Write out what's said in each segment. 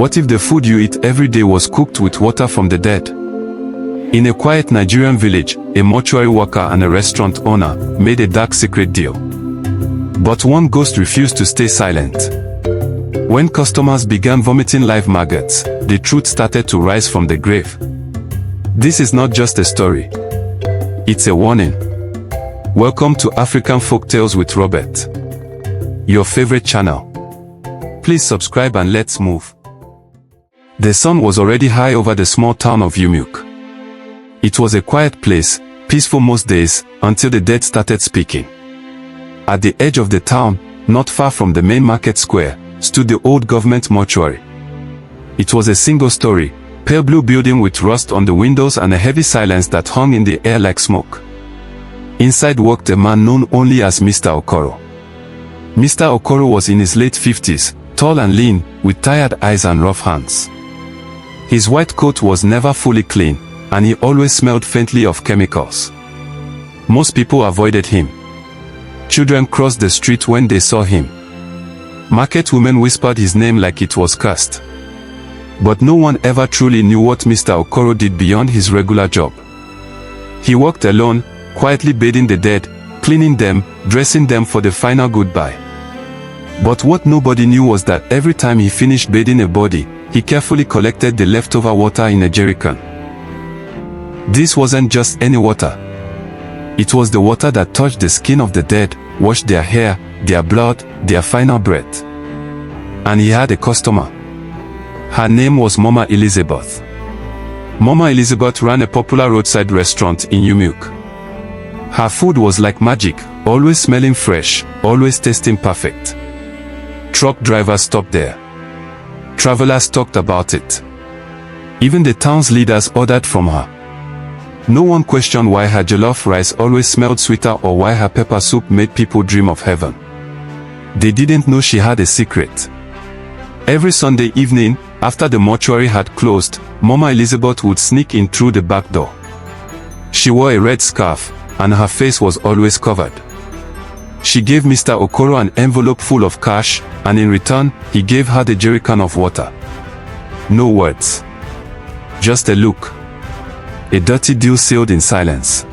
What if the food you eat every day was cooked with water from the dead? In a quiet Nigerian village, a mortuary worker and a restaurant owner made a dark secret deal. But one ghost refused to stay silent. When customers began vomiting live maggots, the truth started to rise from the grave. This is not just a story. It's a warning. Welcome to African Folktales with Robert, your favorite channel. Please subscribe and let's move. The sun was already high over the small town of Umuk. It was a quiet place, peaceful most days, until the dead started speaking. At the edge of the town, not far from the main market square, stood the old government mortuary. It was a single-story, pale blue building with rust on the windows and a heavy silence that hung in the air like smoke. Inside worked a man known only as Mr. Okoro. Mr. Okoro was in his late 50s, tall and lean, with tired eyes and rough hands. His white coat was never fully clean, and he always smelled faintly of chemicals. Most people avoided him. Children crossed the street when they saw him. Market women whispered his name like it was cursed. But no one ever truly knew what Mr. Okoro did beyond his regular job. He worked alone, quietly bathing the dead, cleaning them, dressing them for the final goodbye. But what nobody knew was that every time he finished bathing a body, he carefully collected the leftover water in a jerrycan. This wasn't just any water. It was the water that touched the skin of the dead, washed their hair, their blood, their final breath. And he had a customer. Her name was Mama Elizabeth. Mama Elizabeth ran a popular roadside restaurant in Umuk. Her food was like magic, always smelling fresh, always tasting perfect. Truck drivers stopped there. Travelers talked about it. Even the town's leaders ordered from her. No one questioned why her jollof rice always smelled sweeter or why her pepper soup made people dream of heaven. They didn't know she had a secret. Every Sunday evening, after the mortuary had closed, Mama Elizabeth would sneak in through the back door. She wore a red scarf, and her face was always covered. She gave Mr. Okoro an envelope full of cash, and in return, he gave her the jerrycan of water. No words. Just a look. A dirty deal sealed in silence.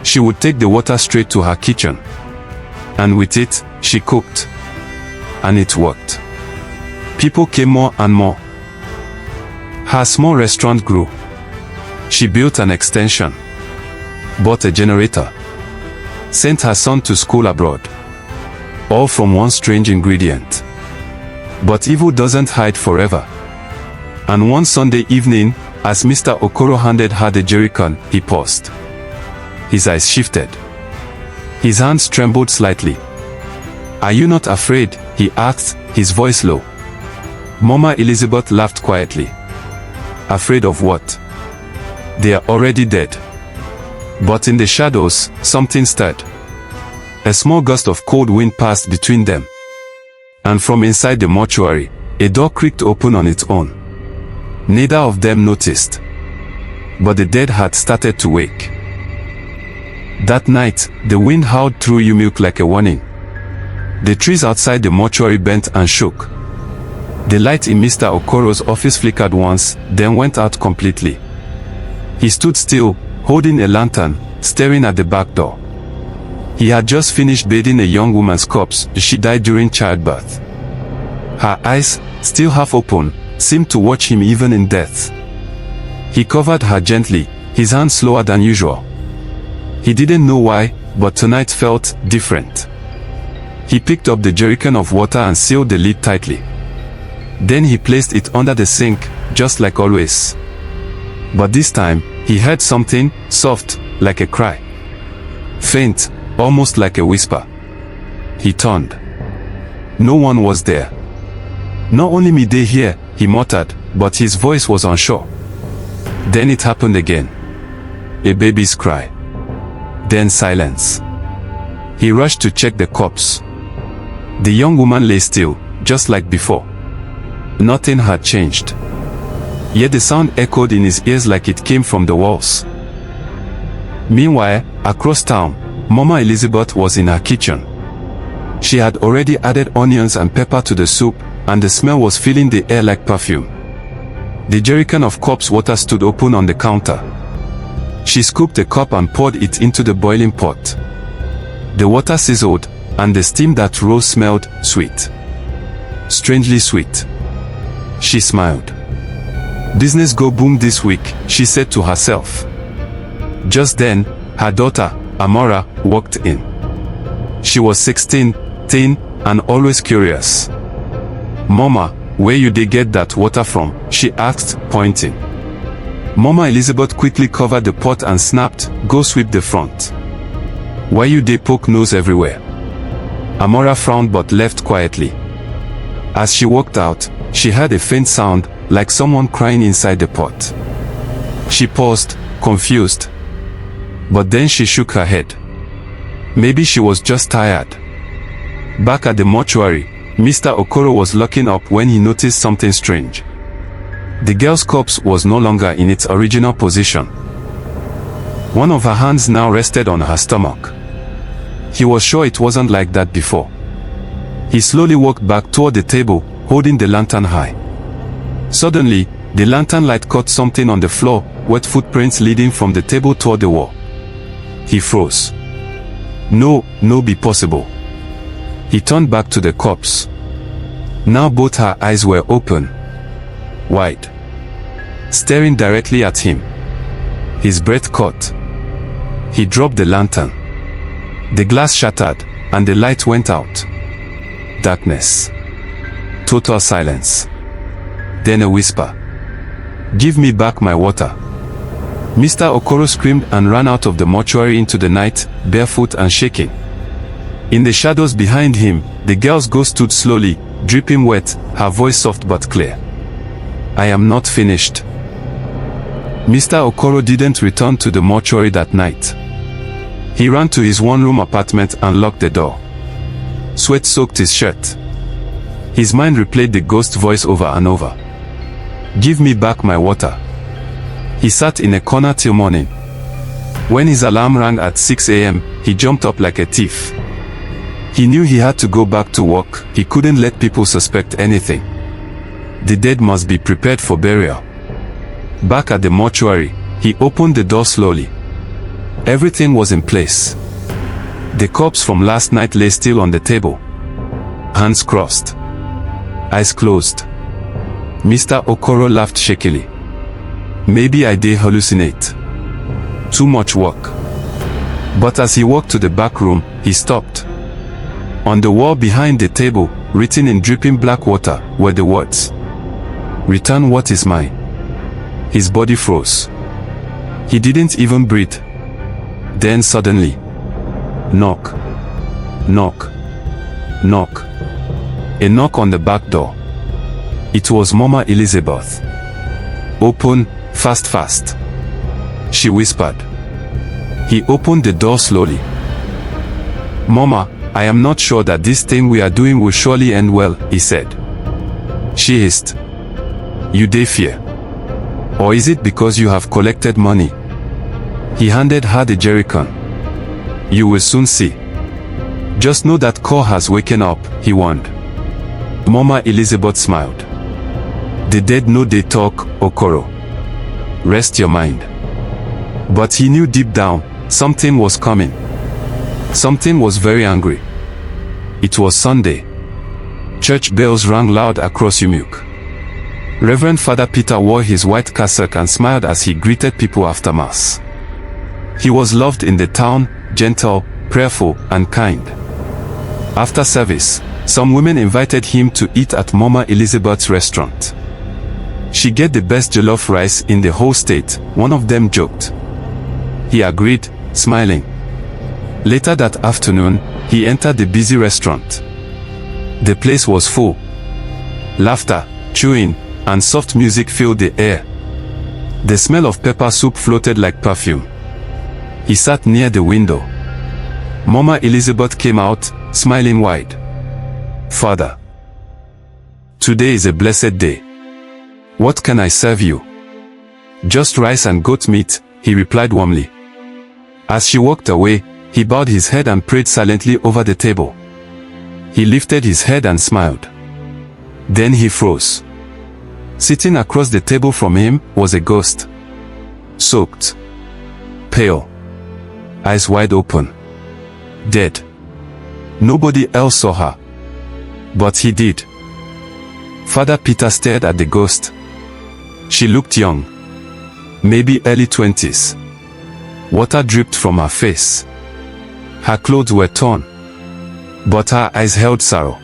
She would take the water straight to her kitchen. And with it, she cooked. And it worked. People came more and more. Her small restaurant grew. She built an extension. Bought a generator. Sent her son to school abroad. All from one strange ingredient. But evil doesn't hide forever. And one Sunday evening, as Mr. Okoro handed her the jerrycan, he paused. His eyes shifted. His hands trembled slightly. "Are you not afraid?" he asked, his voice low. Mama Elizabeth laughed quietly. "Afraid of what? They are already dead." But in the shadows, something stirred. A small gust of cold wind passed between them. And from inside the mortuary, a door creaked open on its own. Neither of them noticed. But the dead had started to wake. That night, the wind howled through Umuk like a warning. The trees outside the mortuary bent and shook. The light in Mr. Okoro's office flickered once, then went out completely. He stood still, holding a lantern, staring at the back door. He had just finished bathing a young woman's corpse. She died during childbirth. Her eyes, still half open, seemed to watch him even in death. He covered her gently, his hands slower than usual. He didn't know why, but tonight felt different. He picked up the jerrycan of water and sealed the lid tightly. Then he placed it under the sink, just like always. But this time, he heard something, soft, like a cry. Faint, almost like a whisper. He turned. No one was there. "Not only me they hear," he muttered, but his voice was unsure. Then it happened again. A baby's cry. Then silence. He rushed to check the corpse. The young woman lay still, just like before. Nothing had changed. Yet the sound echoed in his ears like it came from the walls. Meanwhile, across town, Mama Elizabeth was in her kitchen. She had already added onions and pepper to the soup, and the smell was filling the air like perfume. The jerrycan of corpse water stood open on the counter. She scooped a cup and poured it into the boiling pot. The water sizzled, and the steam that rose smelled sweet. Strangely sweet. She smiled. "Business go boom this week," she said to herself. Just then, her daughter, Amora, walked in. She was 16, thin, and always curious. "Mama, where you dey get that water from?" she asked, pointing. Mama Elizabeth quickly covered the pot and snapped, "Go sweep the front. Why you dey poke nose everywhere?" Amora frowned but left quietly. As she walked out, she heard a faint sound, like someone crying inside the pot. She paused, confused. But then she shook her head. Maybe she was just tired. Back at the mortuary, Mr. Okoro was locking up when he noticed something strange. The girl's corpse was no longer in its original position. One of her hands now rested on her stomach. He was sure it wasn't like that before. He slowly walked back toward the table, holding the lantern high. Suddenly, the lantern light caught something on the floor, wet footprints leading from the table toward the wall. He froze. No be possible. He turned back to the corpse. Now both her eyes were open, wide, staring directly at him. His breath caught. He dropped the lantern. The glass shattered, and the light went out. Darkness. Total silence. Then a whisper. "Give me back my water." Mr. Okoro screamed and ran out of the mortuary into the night, barefoot and shaking. In the shadows behind him, the girl's ghost stood slowly, dripping wet, her voice soft but clear. "I am not finished." Mr. Okoro didn't return to the mortuary that night. He ran to his one-room apartment and locked the door. Sweat soaked his shirt. His mind replayed the ghost voice over and over. "Give me back my water." He sat in a corner till morning. When his alarm rang at 6 a.m., he jumped up like a thief. He knew he had to go back to work. He couldn't let people suspect anything. The dead must be prepared for burial. Back at the mortuary, he opened the door slowly. Everything was in place. The corpse from last night lay still on the table. Hands crossed. Eyes closed. Mr. Okoro laughed shakily. "Maybe I did hallucinate. Too much work." But as he walked to the back room, he stopped. On the wall behind the table, written in dripping black water, were the words, "Return what is mine." His body froze. He didn't even breathe. Then suddenly, knock, knock, knock. A knock on the back door. It was Mama Elizabeth. "Open, fast, fast," she whispered. He opened the door slowly. "Mama, I am not sure that this thing we are doing will surely end well," he said. She hissed. "You dey fear? Or is it because you have collected money?" He handed her the jerrycan. "You will soon see. Just know that Kor has waken up," he warned. Mama Elizabeth smiled. "The dead know they talk, Okoro. Rest your mind." But he knew deep down, something was coming. Something was very angry. It was Sunday. Church bells rang loud across Umuk. Reverend Father Peter wore his white cassock and smiled as he greeted people after Mass. He was loved in the town, gentle, prayerful, and kind. After service, some women invited him to eat at Mama Elizabeth's restaurant. "She get the best jollof rice in the whole state," one of them joked. He agreed, smiling. Later that afternoon, he entered the busy restaurant. The place was full. Laughter, chewing, and soft music filled the air. The smell of pepper soup floated like perfume. He sat near the window. Mama Elizabeth came out, smiling wide. "Father, today is a blessed day. What can I serve you?" "Just rice and goat meat," he replied warmly. As she walked away, he bowed his head and prayed silently over the table. He lifted his head and smiled. Then he froze. Sitting across the table from him was a ghost. Soaked. Pale. Eyes wide open. Dead. Nobody else saw her. But he did. Father Peter stared at the ghost. She looked young. Maybe early 20s. Water dripped from her face. Her clothes were torn. But her eyes held sorrow.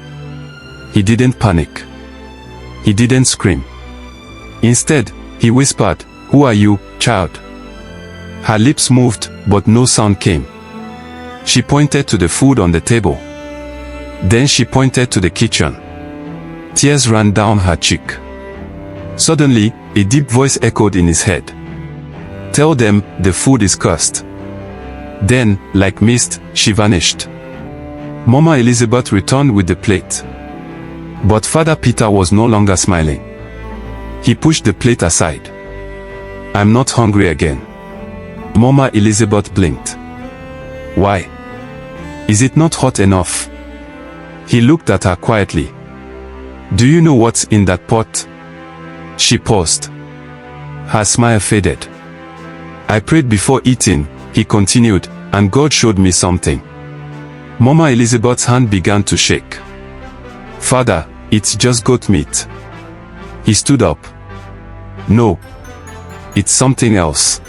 He didn't panic. He didn't scream. Instead, he whispered, "Who are you, child?" Her lips moved, but no sound came. She pointed to the food on the table. Then she pointed to the kitchen. Tears ran down her cheek. Suddenly, a deep voice echoed in his head. "Tell them the food is cursed." Then, like mist, she vanished. Mama Elizabeth returned with the plate. But Father Peter was no longer smiling. He pushed the plate aside. "I'm not hungry again." Mama Elizabeth blinked. "Why? Is it not hot enough?" He looked at her quietly. "Do you know what's in that pot?" She paused. Her smile faded. "I prayed before eating," he continued, "and God showed me something." Mama Elizabeth's hand began to shake. "Father, it's just goat meat." He stood up. "No. It's something else."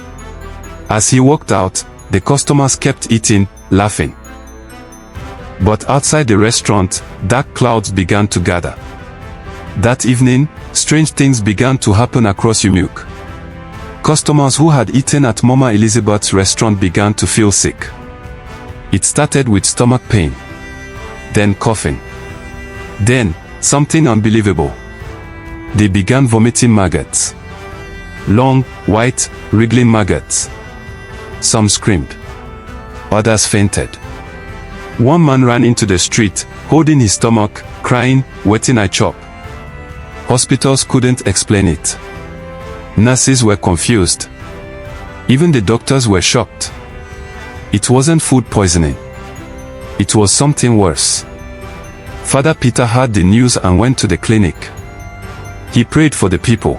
As he walked out, the customers kept eating, laughing. But outside the restaurant, dark clouds began to gather. That evening, strange things began to happen across Umuk. Customers who had eaten at Mama Elizabeth's restaurant began to feel sick. It started with stomach pain. Then coughing. Then, something unbelievable. They began vomiting maggots. Long, white, wriggling maggots. Some screamed. Others fainted. One man ran into the street, holding his stomach, crying, "Wetin I chop?" Hospitals couldn't explain it. Nurses were confused. Even the doctors were shocked. It wasn't food poisoning. It was something worse. Father Peter heard the news and went to the clinic. He prayed for the people.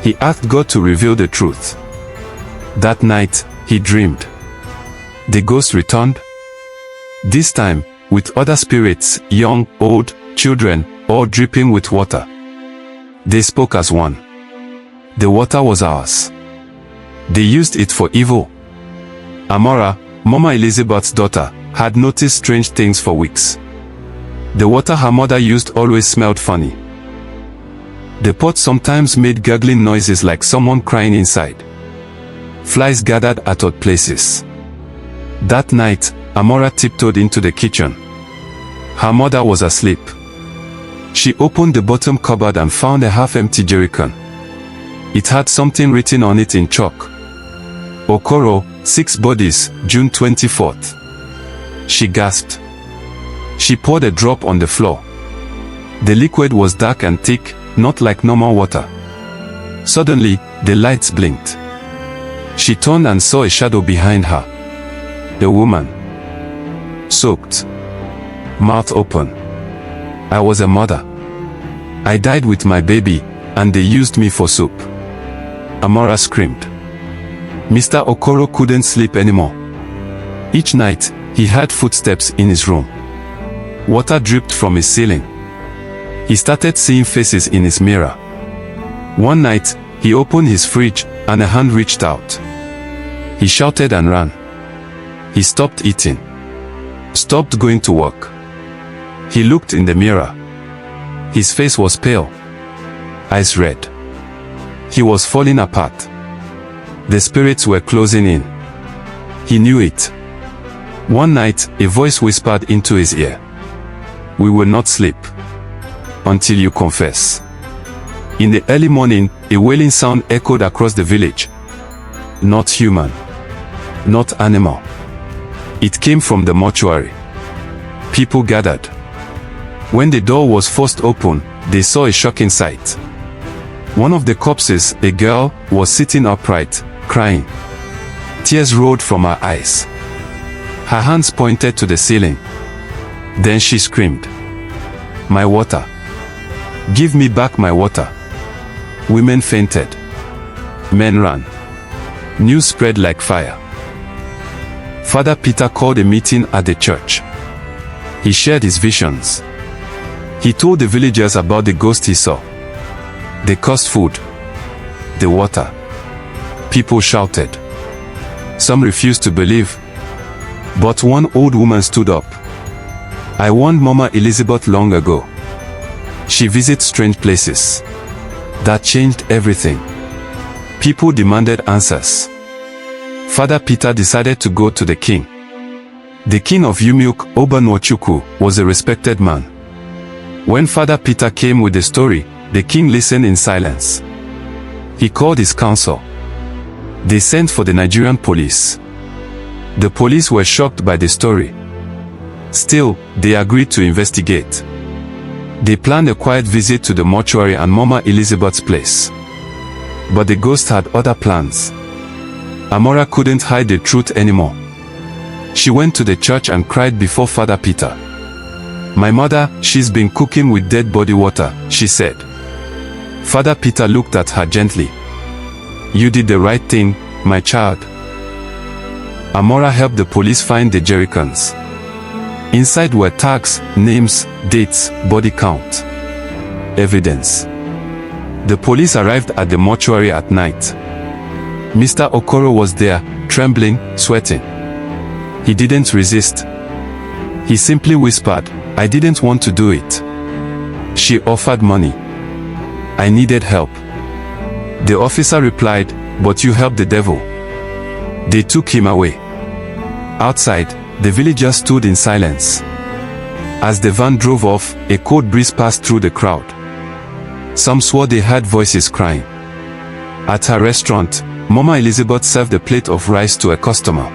He asked God to reveal the truth. That night, he dreamed. The ghost returned. This time, with other spirits, young, old, children, all dripping with water. They spoke as one. The water was ours. They used it for evil. Amora, Mama Elizabeth's daughter, had noticed strange things for weeks. The water her mother used always smelled funny. The pot sometimes made gurgling noises like someone crying inside. Flies gathered at odd places. That night, Amora tiptoed into the kitchen. Her mother was asleep. She opened the bottom cupboard and found a half-empty jerrycan. It had something written on it in chalk. Okoro, 6 bodies, June 24th. She gasped. She poured a drop on the floor. The liquid was dark and thick, not like normal water. Suddenly, the lights blinked. She turned and saw a shadow behind her. The woman. Soaked. Mouth open. I was a mother. I died with my baby, and they used me for soup. Amora screamed. Mr. Okoro couldn't sleep anymore. Each night, he heard footsteps in his room. Water dripped from his ceiling. He started seeing faces in his mirror. One night, he opened his fridge, and a hand reached out. He shouted and ran. He stopped eating. Stopped going to work. He looked in the mirror. His face was pale. Eyes red. He was falling apart. The spirits were closing in. He knew it. One night, a voice whispered into his ear. We will not sleep until you confess. In the early morning, a wailing sound echoed across the village. Not human. Not animal. It came from the mortuary. People gathered. When the door was forced open, they saw a shocking sight. One of the corpses, a girl, was sitting upright, crying. Tears rolled from her eyes. Her hands pointed to the ceiling. Then she screamed. My water. "Give me back my water." Women fainted. Men ran. News spread like fire. Father Peter called a meeting at the church. He shared his visions. He told the villagers about the ghost he saw. The cursed food. The water. People shouted. Some refused to believe. But one old woman stood up. "I warned Mama Elizabeth long ago. She visits strange places. That changed everything." People demanded answers. Father Peter decided to go to the king. The king of Umuok, Obanwachuku, was a respected man. When Father Peter came with the story, the king listened in silence. He called his council. They sent for the Nigerian police. The police were shocked by the story. Still, they agreed to investigate. They planned a quiet visit to the mortuary and Mama Elizabeth's place. But the ghost had other plans. Amora couldn't hide the truth anymore. She went to the church and cried before Father Peter. "My mother, she's been cooking with dead body water," she said. Father Peter looked at her gently. "You did the right thing, my child." Amora helped the police find the jerrycans. Inside were tags, names, dates, body count. Evidence. The police arrived at the mortuary at night. Mr. Okoro was there, trembling, sweating. He didn't resist. He simply whispered, "I didn't want to do it." She offered money. "I needed help." The officer replied, "But you helped the devil." They took him away. Outside, the villagers stood in silence. As the van drove off, a cold breeze passed through the crowd. Some swore they heard voices crying. At her restaurant, Mama Elizabeth served a plate of rice to a customer.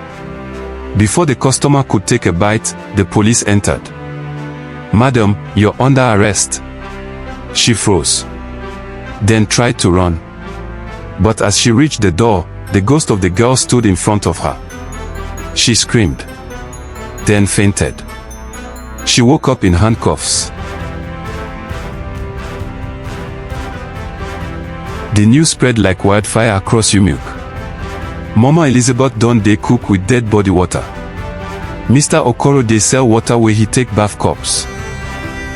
Before the customer could take a bite, the police entered. "Madam, you're under arrest." She froze. Then tried to run. But as she reached the door, the ghost of the girl stood in front of her. She screamed. Then fainted. She woke up in handcuffs. The news spread like wildfire across Umuok. Mama Elizabeth don dey cook with dead body water. Mr. Okoro dey sell water where he take bath cups.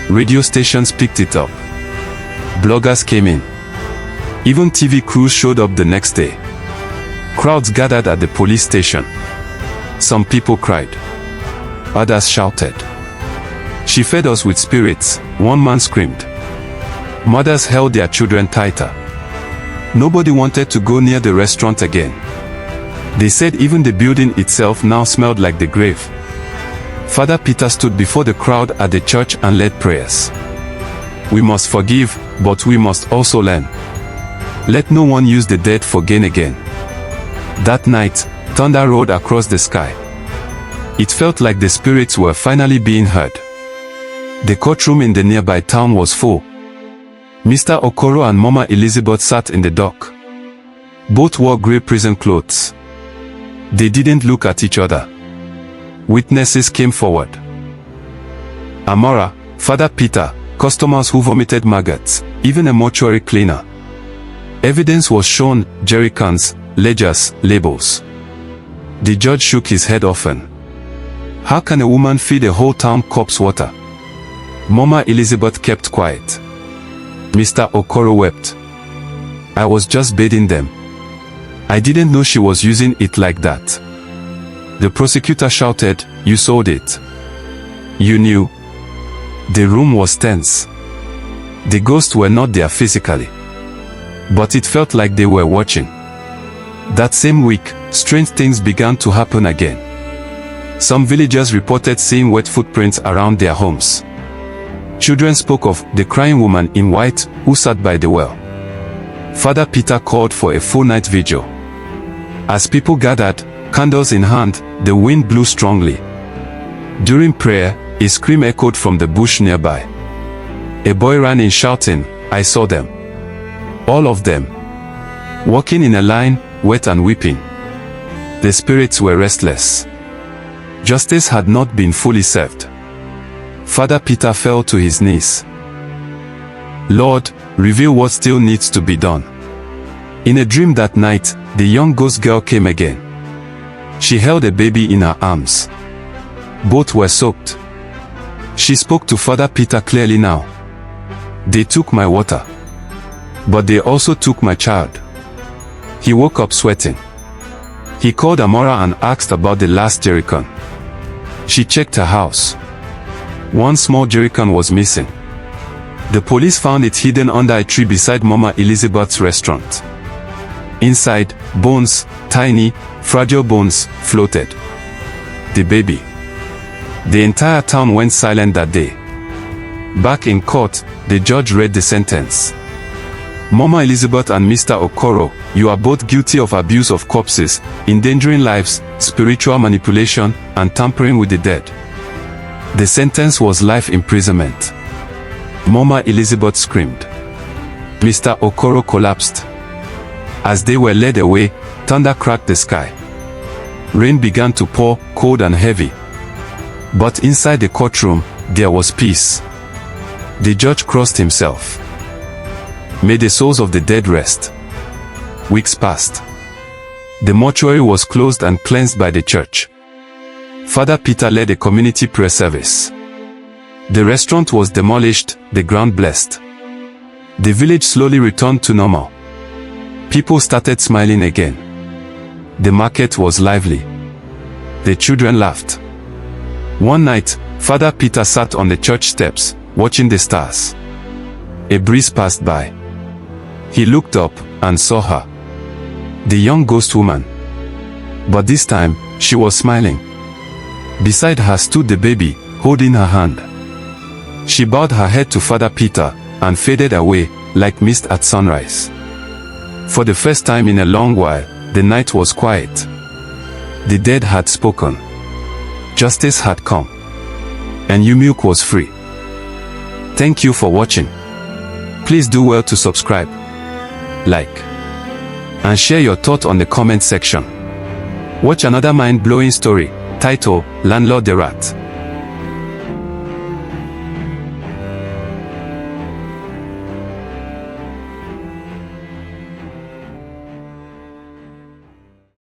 Radio stations picked it up. Bloggers came in. Even TV crews showed up the next day. Crowds gathered at the police station. Some people cried. Others shouted. "She fed us with spirits," one man screamed. Mothers held their children tighter. Nobody wanted to go near the restaurant again. They said even the building itself now smelled like the grave. Father Peter stood before the crowd at the church and led prayers. "We must forgive, but we must also learn. Let no one use the dead for gain again." That night, thunder rolled across the sky. It felt like the spirits were finally being heard. The courtroom in the nearby town was full. Mr. Okoro and Mama Elizabeth sat in the dock. Both wore grey prison clothes. They didn't look at each other. Witnesses came forward. Amora, Father Peter, customers who vomited maggots, even a mortuary cleaner. Evidence was shown, jerrycans, ledgers, labels. The judge shook his head often. How can a woman feed a whole town corpse water? Mama Elizabeth kept quiet. Mr. Okoro wept. "I was just bathing them. I didn't know she was using it like that." The prosecutor shouted, "You sold it. You knew." The room was tense. The ghosts were not there physically. But it felt like they were watching. That same week, strange things began to happen again. Some villagers reported seeing wet footprints around their homes. Children spoke of the crying woman in white who sat by the well. Father Peter called for a full night vigil. As people gathered, candles in hand, the wind blew strongly. During prayer, a scream echoed from the bush nearby. A boy ran in shouting, "I saw them. All of them. Walking in a line, wet and weeping." The spirits were restless. Justice had not been fully served. Father Peter fell to his knees. Lord, reveal what still needs to be done. In a dream that night, the young ghost girl came again. She held a baby in her arms. Both were soaked. She spoke to Father Peter clearly now. They took my water. But they also took my child. He woke up sweating. He called Amora and asked about the last jerrycan. She checked her house. One small jerrycan was missing. The police found it hidden under a tree beside Mama Elizabeth's restaurant. Inside, bones, tiny, fragile bones, floated. The baby. The entire town went silent that day. Back in court, the judge read the sentence. Mama Elizabeth and Mr. Okoro, you are both guilty of abuse of corpses, endangering lives, spiritual manipulation, and tampering with the dead. The sentence was life imprisonment. Mama Elizabeth screamed. Mr. Okoro collapsed. As they were led away, thunder cracked the sky. Rain began to pour, cold and heavy. But inside the courtroom, there was peace. The judge crossed himself. May the souls of the dead rest. Weeks passed. The mortuary was closed and cleansed by the church. Father Peter led a community prayer service. The restaurant was demolished, the ground blessed. The village slowly returned to normal. People started smiling again. The market was lively. The children laughed. One night, Father Peter sat on the church steps, watching the stars. A breeze passed by. He looked up and saw her. The young ghost woman. But this time, she was smiling. Beside her stood the baby, holding her hand. She bowed her head to Father Peter and faded away, like mist at sunrise. For the first time in a long while, the night was quiet. The dead had spoken. Justice had come. And Yumilk was free. Thank you for watching. Please do well to subscribe, like, and share your thought on the comment section. Watch another mind-blowing story, titled Landlord the Rat.